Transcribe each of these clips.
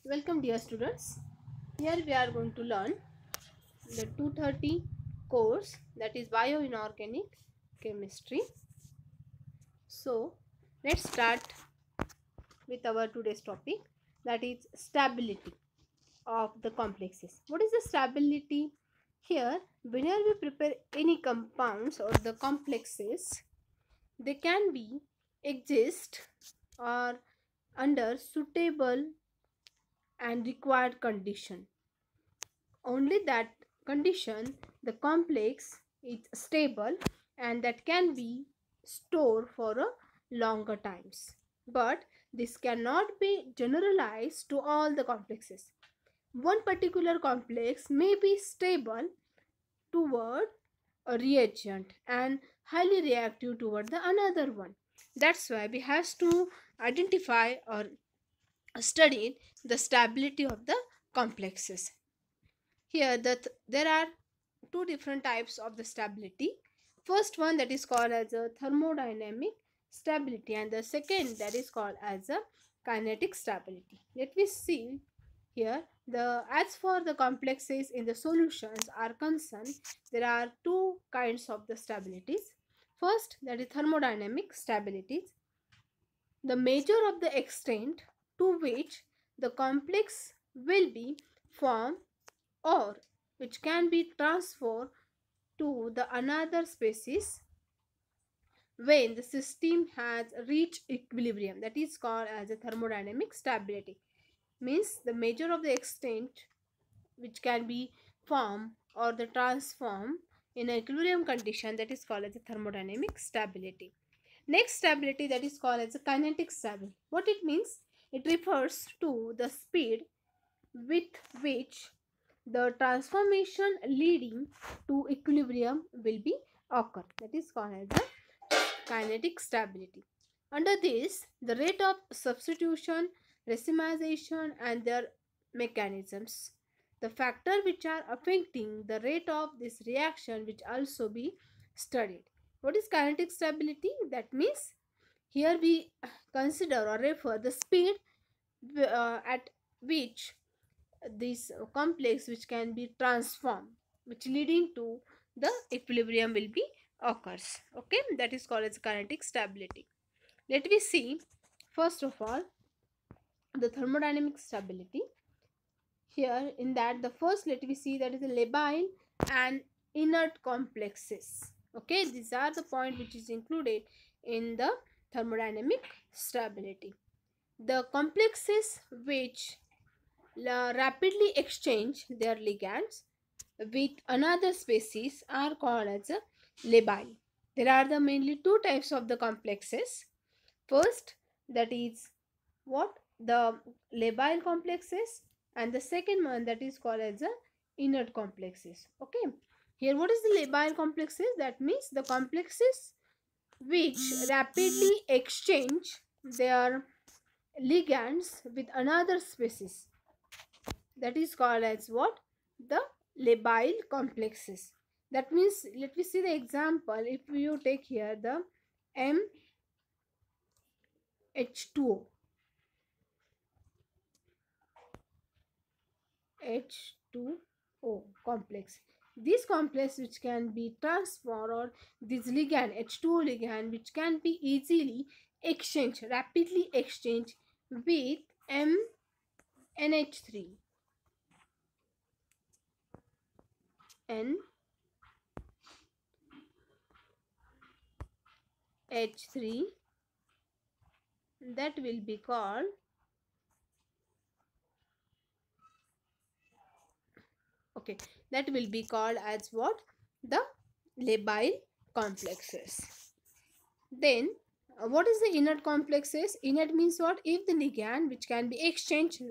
Welcome dear students. Here we are going to learn the 230 course, that is bioinorganic chemistry. So let's start with our today's topic, that is stability of the complexes. What is the stability? Here whenever we prepare any compounds or the complexes, they can be exist or under suitable and required condition. Only that condition the complex is stable and that can be stored for a longer times, but this cannot be generalized to all the complexes. One particular complex may be stable toward a reagent and highly reactive toward the another one. That's why we have to identify or study the stability of the complexes. Here there are two different types of the stability. First one, that is called as a thermodynamic stability, and the second, that is called as a kinetic stability. Let me see here. As for the complexes in the solutions are concerned, there are two kinds of the stabilities. First, that is thermodynamic stabilities. The measure of the extent to which the complex will be formed or which can be transferred to the another species when the system has reached equilibrium, that is called as a thermodynamic stability. Means the measure of the extent which can be formed or the transform in an equilibrium condition, that is called as a thermodynamic stability. Next stability, that is called as a kinetic stability. What it means? It refers to the speed with which the transformation leading to equilibrium will be occur, that is called as the kinetic stability. Under this, the rate of substitution, racemization and their mechanisms, the factor which are affecting the rate of this reaction which also be studied. What is kinetic stability? That means here we consider or refer the speed at which this complex which can be transformed, which leading to the equilibrium will be occurs. Okay, that is called as kinetic stability. Let me see first of all the thermodynamic stability. Here in that, the first, let me see, that is the labile and inert complexes. Okay, these are the point which is included in the thermodynamic stability. The complexes which rapidly exchange their ligands with another species are called as a labile. There are the mainly two types of the complexes. First, that is what the labile complexes, and the second one, that is called as a inert complexes. Okay, here what is the labile complexes? That means the complexes which rapidly exchange their ligands with another species, that is called as what? The labile complexes. That means, let me see the example. If you take here the MH2O, H2O complex. This complex which can be transferred, or this ligand H2O ligand which can be easily exchanged, rapidly exchanged with MNH3. NH3, that will be called, okay, that will be called as what? The labile complexes. Then what is the inert complexes? Inert means what? If the ligand which can be exchanged,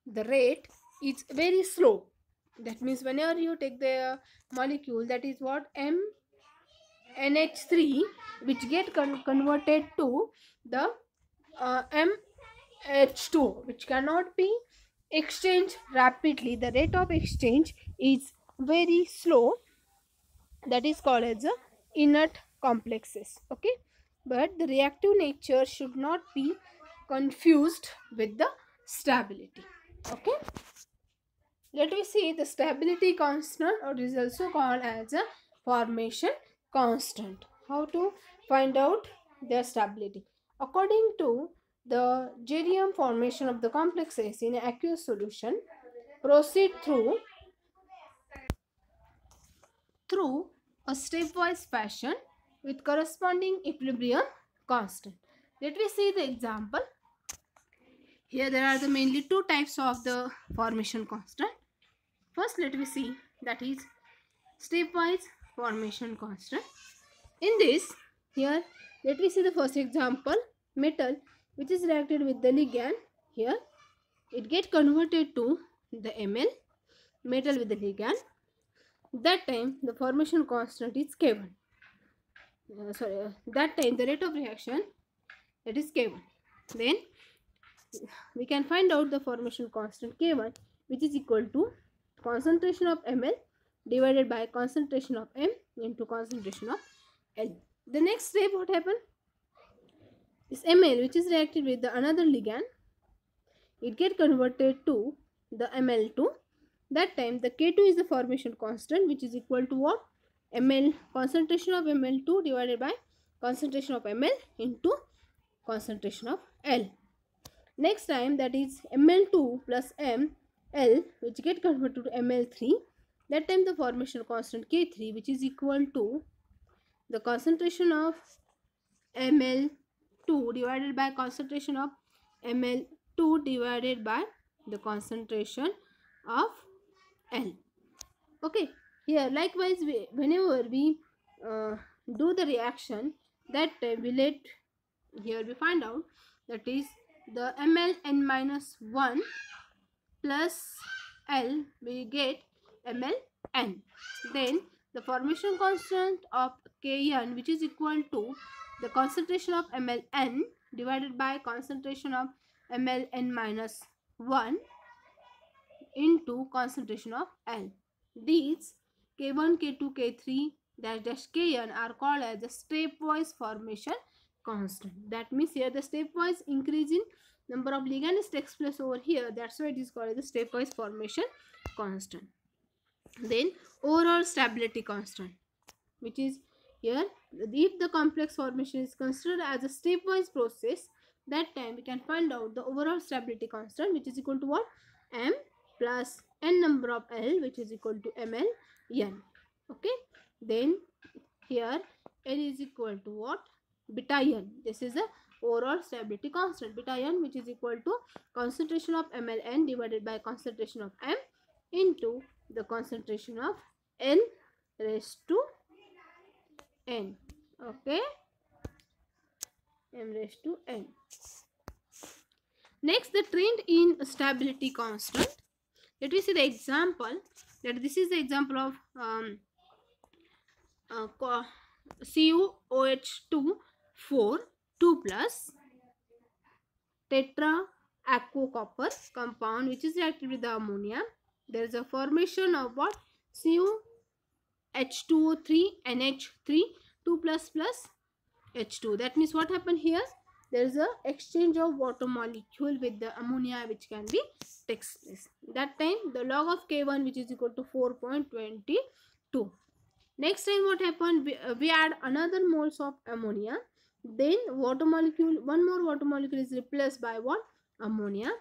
the rate is very slow. That means whenever you take the molecule, that is what? MNH3 which get converted to the MH2 which cannot be exchanged rapidly. The rate of exchange is very slow. That is called as a inert complexes. Okay, but the reactive nature should not be confused with the stability. Okay, let me see the stability constant, or is also called as a formation constant. How to find out their stability? According to the GDM, formation of the complexes in aqueous solution proceed through a stepwise fashion with corresponding equilibrium constant. Let me see the example. Here there are the mainly two types of the formation constant. First, let me see, that is stepwise formation constant. In this, here let me see the first example. Metal which is reacted with the ligand, here it get converted to the Ml, metal with the ligand. That time the formation constant is K1. That time the rate of reaction, that is K1. Then we can find out the formation constant K1, which is equal to concentration of Ml divided by concentration of M into concentration of L. The next step, what happened? This Ml which is reacted with the another ligand, it get converted to the Ml2. That time the K2 is the formation constant, which is equal to what? Ml, concentration of Ml2 divided by concentration of Ml into concentration of L. Next time, that is Ml2 plus Ml, which get converted to Ml3. That time the formation constant K3, which is equal to the concentration of Ml2 divided by concentration of Ml2 divided by the concentration of L. Okay, here likewise whenever we do the reaction, that here we find out, that is the Mln minus 1 plus L, we get Mln. Then the formation constant of Kn, which is equal to the concentration of Mln divided by concentration of Mln minus 1 into concentration of L. These K1, K2, K3 dash Kn are called as the stepwise formation constant. That means here the stepwise increase in number of ligands takes place over here. That's why it is called as the stepwise formation constant. Then overall stability constant, which is here, if the complex formation is considered as a stepwise process, that time we can find out the overall stability constant, which is equal to what? M plus n number of L, which is equal to Ml n. Okay, then here N is equal to what? Beta n. This is the overall stability constant, beta n, which is equal to concentration of Mln divided by concentration of M into the concentration of N raised to N. Okay, M raised to N. Next, the trend in stability constant. Let me see the example. That this is the example of CuOH2 4 2 plus tetra aquocopper compound, which is reacted with the ammonia. There is a formation of what? CuH2O3 NH3 2 plus H2. That means what happened here? There is a exchange of water molecule with the ammonia, which can be takes place. That time the log of K1, which is equal to 4.22. Next time what happened? We add another moles of ammonia. Then water molecule, one more water molecule is replaced by what? Ammonia.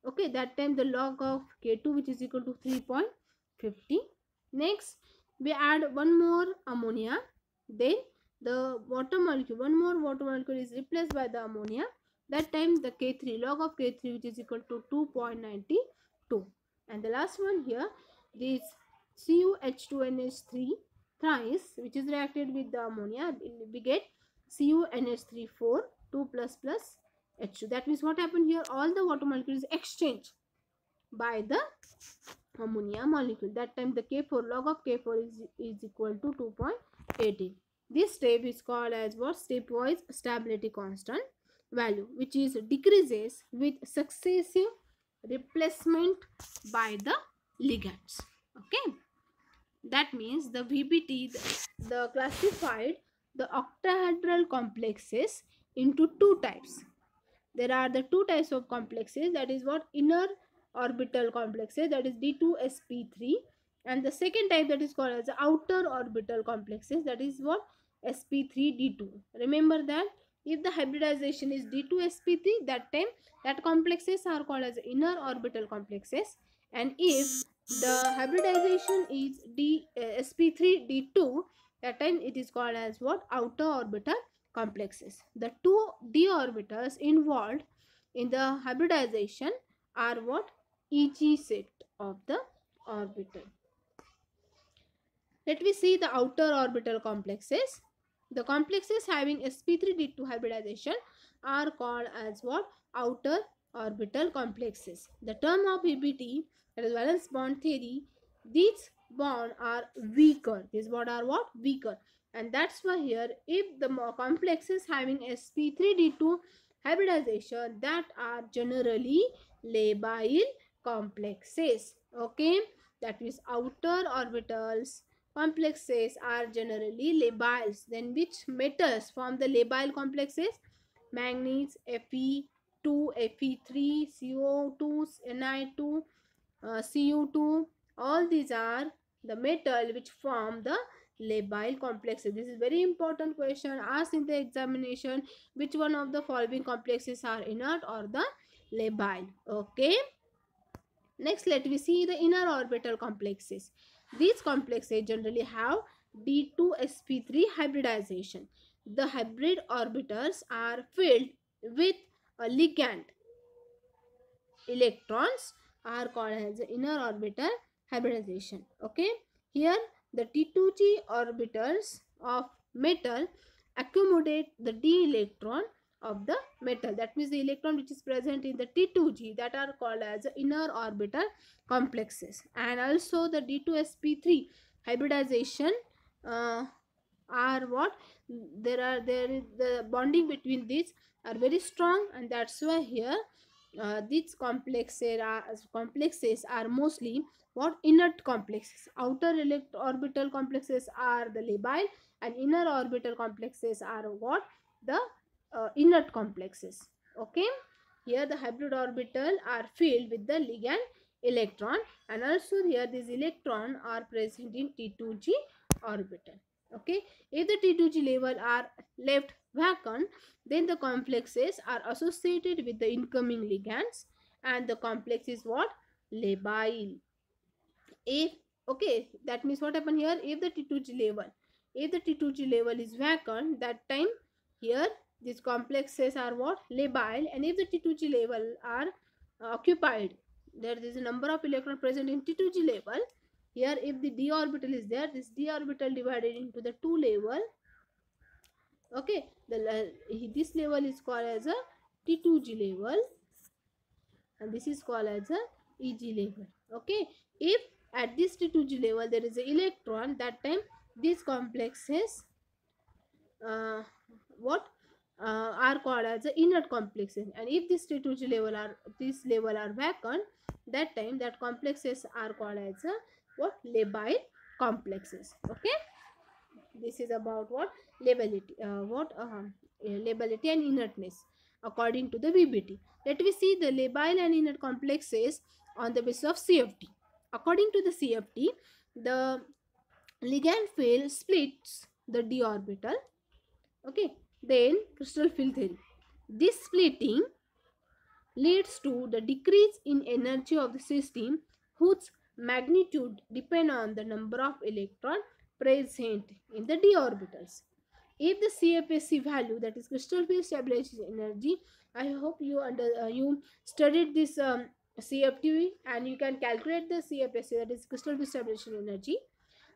Okay, that time the log of K2, which is equal to 3.50. Next we add one more ammonia. Then the water molecule, one more water molecule is replaced by the ammonia. That time the K3, log of K3, which is equal to 2.92. And the last one here, this CuH2NH3 thrice, which is reacted with the ammonia, we get CuNH3 2 plus H2. That means what happened here? All the water molecules exchanged by the ammonia molecule. That time the K4, log of K4 is equal to 2.18. This step is called as what? Stepwise stability constant value, which is decreases with successive replacement by the ligands. Okay, that means the VBT, the classified the octahedral complexes into two types. there are the two types of complexes, that is what inner orbital complexes, that is D2sp3, and the second type that is called as the outer orbital complexes, that is what sp3d2. Remember that if the hybridization is D2sp3, that time that complexes are called as inner orbital complexes, and if the hybridization is sp3d2, that time it is called as what outer orbital complexes. The two d orbitals involved in the hybridization are what EG set of the orbital. Let me see the outer orbital complexes. The complexes having sp3d2 hybridization are called as what outer orbital complexes. The term of VBT, that is valence bond theory, these bonds are weaker. These bonds are what? Weaker. And that's why here, if the complexes having sp3d2 hybridization, that are generally labile complexes. Okay, that means outer orbitals complexes are generally labiles. Then which metals form the labile complexes? Manganese, Fe2, Fe3, CO2, Ni2, Cu2. All these are the metal which form the labile complexes. This is very important question asked in the examination. Which one of the following complexes are inert or the labile? Okay. Next, let me see the inner orbital complexes. These complexes generally have D2sp3 hybridization. The hybrid orbitals are filled with a ligand. Electrons are called as the inner orbital hybridization. Okay, here the T2G orbitals of metal accommodate the d electron of the metal. That means the electron which is present in the T2G, that are called as inner orbital complexes. And also the D2sp3 hybridization are what? There is the bonding between these are very strong, and that's why here these complexes are mostly what? Inert complexes. Outer orbital complexes are the labile, and inner orbital complexes are what? The inert complexes. Okay, here the hybrid orbital are filled with the ligand electron, and also here these electron are present in T2G orbital. Okay, if the T2G level are left vacant, then the complexes are associated with the incoming ligands, and the complex is what? Labile. If okay, that means what happen here? If the T2G level is vacant, that time here these complexes are what? Labile. And if the T2G level are occupied, there is a number of electrons present in T2G level. Here if the d orbital is there, this d orbital divided into the two level. Okay, this level is called as a T2G level, and this is called as a EG level. Okay, if at this T2G level there is an electron, that time these complexes are called as the inert complexes. And if this T2G level are vacant, that time that complexes are called as what? Labile complexes. Okay, this is about what? Lability, lability and inertness according to the VBT. Let me see the labile and inert complexes on the basis of CFT. According to the CFT, the ligand field splits the d orbital. Okay, then crystal field theory. This splitting leads to the decrease in energy of the system, whose magnitude depend on the number of electrons present in the d orbitals. If the CFSE value, that is crystal field stabilization energy, I hope you studied this CFT, and you can calculate the CFSE, that is crystal field stabilization energy.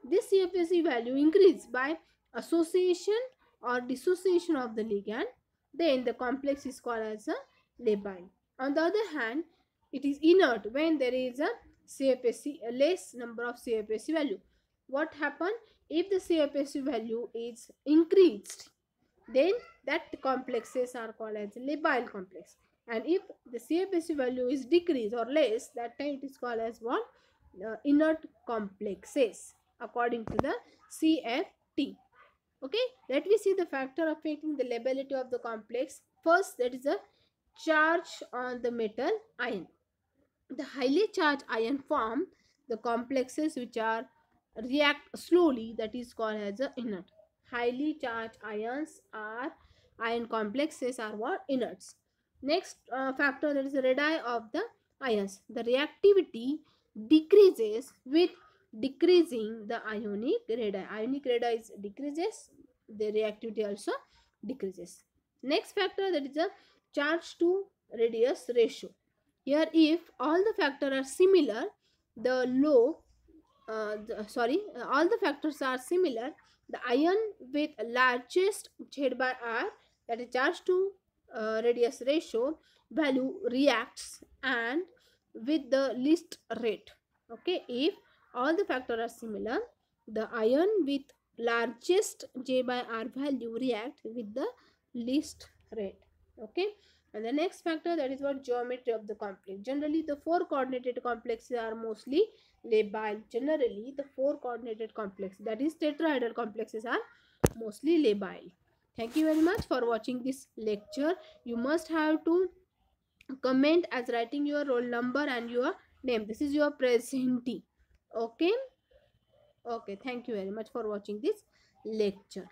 This CFSE value increase by association or dissociation of the ligand, then the complex is called as a labile. On the other hand, it is inert when there is a CFSE, a less number of CFSE value. What happen? If the CFSE value is increased, then that complexes are called as labile complex. And if the CFSE value is decreased or less, that time it is called as what? Inert complexes according to the CFT. Okay, let me see the factor affecting the lability of the complex. First, that is a charge on the metal ion. The highly charged ion form the complexes which are react slowly, that is called as a inert. Highly charged ion complexes are what? Inerts. Next factor, that is the radii of the ions. The reactivity decreases with decreasing the ionic radii. Ionic radii is decreases, the reactivity also decreases. Next factor, that is the charge to radius ratio. Here, if all the factors are similar, the all the factors are similar, the ion with largest Z by R, that is charge to radius ratio value, reacts and with the least rate. Okay, if all the factors are similar, the ion with largest J by R value react with the least rate. Okay, and the next factor, that is what? Geometry of the complex. Generally the four coordinated complexes are mostly labile. Generally the four coordinated complex, that is tetrahedral complexes, are mostly labile. Thank you very much for watching this lecture. You must have to comment as writing your roll number and your name. This is your presentee. Okay, okay, thank you very much for watching this lecture.